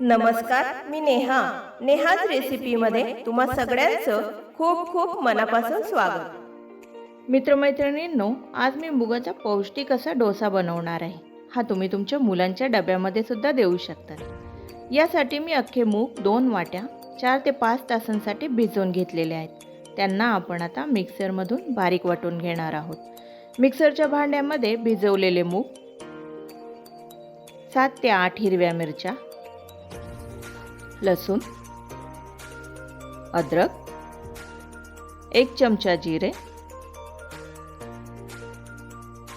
नमस्कार, मी नेहाज रेसिपीमध्ये तुम्हा सगळ्यांचं खूप खूप मनापासून स्वागत। मित्रमैत्रिणींनो, आज मी मुगाचा पौष्टिक असा डोसा बनवणार आहे। हा तुम्ही तुमच्या मुलांच्या डब्यामध्ये सुद्धा देऊ शकता। यासाठी मी अख्खे मूग 2 वाट्या 4 ते 5 तासांसाठी भिजवून घेतलेले आहेत। त्यांना आपण आता मिक्सरमधून बारीक वाटून घेणार आहोत। मिक्सरच्या भांड्यामध्ये भिजवलेले मूग, 7 ते 8 हिरव्या मिरच्या, लसूण, अद्रक, 1 चमचा जिरे,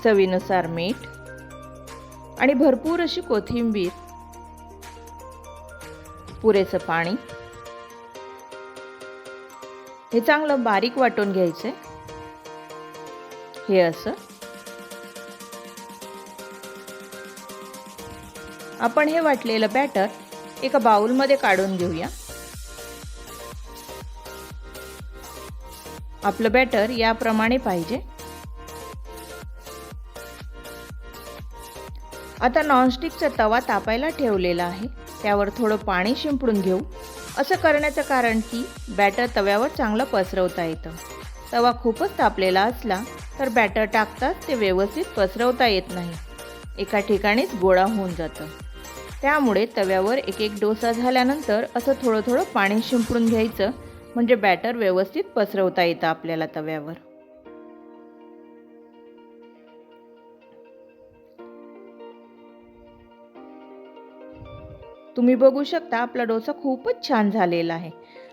चवीनुसार मीठ आणि भरपूर अशी कोथिंबीर, पुरेसं पाणी, हे चांगलं बारीक वाटून घ्यायचे। हे असं आपण हे वाटलेलं बॅटर एका बाउलमध्ये काढून घेऊया। आपलं बॅटर याप्रमाणे पाहिजे। आता नॉनस्टिकचा तवा तापायला ठेवलेला आहे, त्यावर थोडं पाणी शिंपडून घेऊ। असं करण्याचं कारण की बॅटर तव्यावर चांगलं पसरवता येतं। तवा खूपच तापलेला असला तर बॅटर टाकताच ते व्यवस्थित पसरवता येत नाही, एका ठिकाणीच गोळा होऊन जातं। त्यामुळे तव्यावर एक एक डोसा झाल्यानंतर असं थोडं थोडं पाणी शिंपडून घ्यायचं, म्हणजे बॅटर व्यवस्थित पसरवता येतं आपल्याला तव्यावर। तुम्ही बघू शकता आपला डोसा खूपच छान झालेला आहे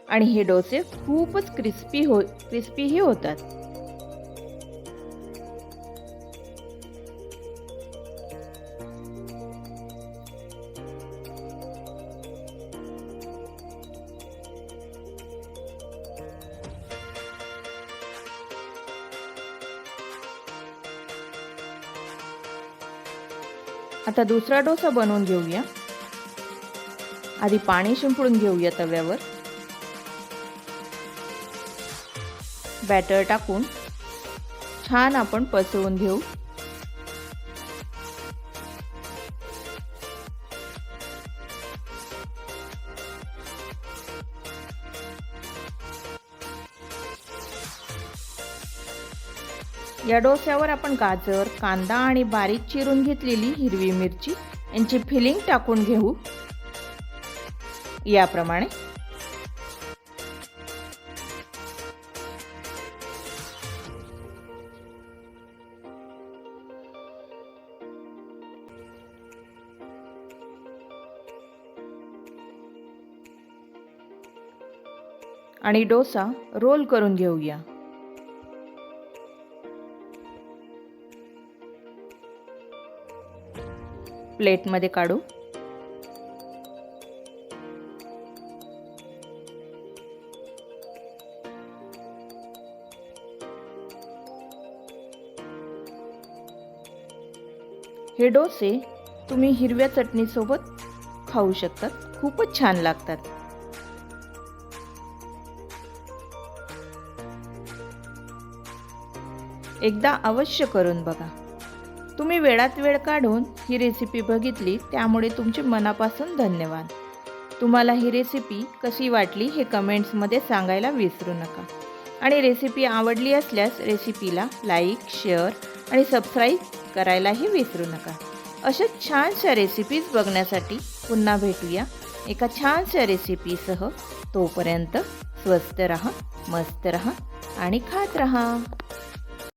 आणि हे डोसे खूपच क्रिस्पीही होतात। आता दुसरा डोसा बनवून घेऊया। आधी पाणी शिंपडून घेऊया तव्यावर, बॅटर टाकून छान आपण पसरवून घेऊ। या डोस्यावर आपण गाजर, कांदा आणि बारीक चिरून घेतलेली हिरवी मिरची यांची फिलिंग टाकून घेऊ याप्रमाणे। आणि डोसा रोल करून घेऊया। प्लेटमध्ये काढू। हे डोसे तुम्ही हिरव्या चटणी सोबत खाऊ शकता, खूपच छान लागतात। एकदा अवश्य करून बघा। तुम्ही वेळात वेळ काढून ही रेसिपी बघितली, त्यामुळे तुमचे मनापासून धन्यवाद। तुम्हाला ही रेसिपी कशी वाटली हे कमेंट्समध्ये सांगायला विसरू नका। आणि रेसिपी आवडली असल्यास रेसिपीला लाईक, शेअर आणि सबस्क्राईब करायलाही विसरू नका। अशा छानशा रेसिपीज बघण्यासाठी पुन्हा भेटूया एका छानशा रेसिपीसह। तोपर्यंत स्वस्त रहा, मस्त रहा आणि खात रहा।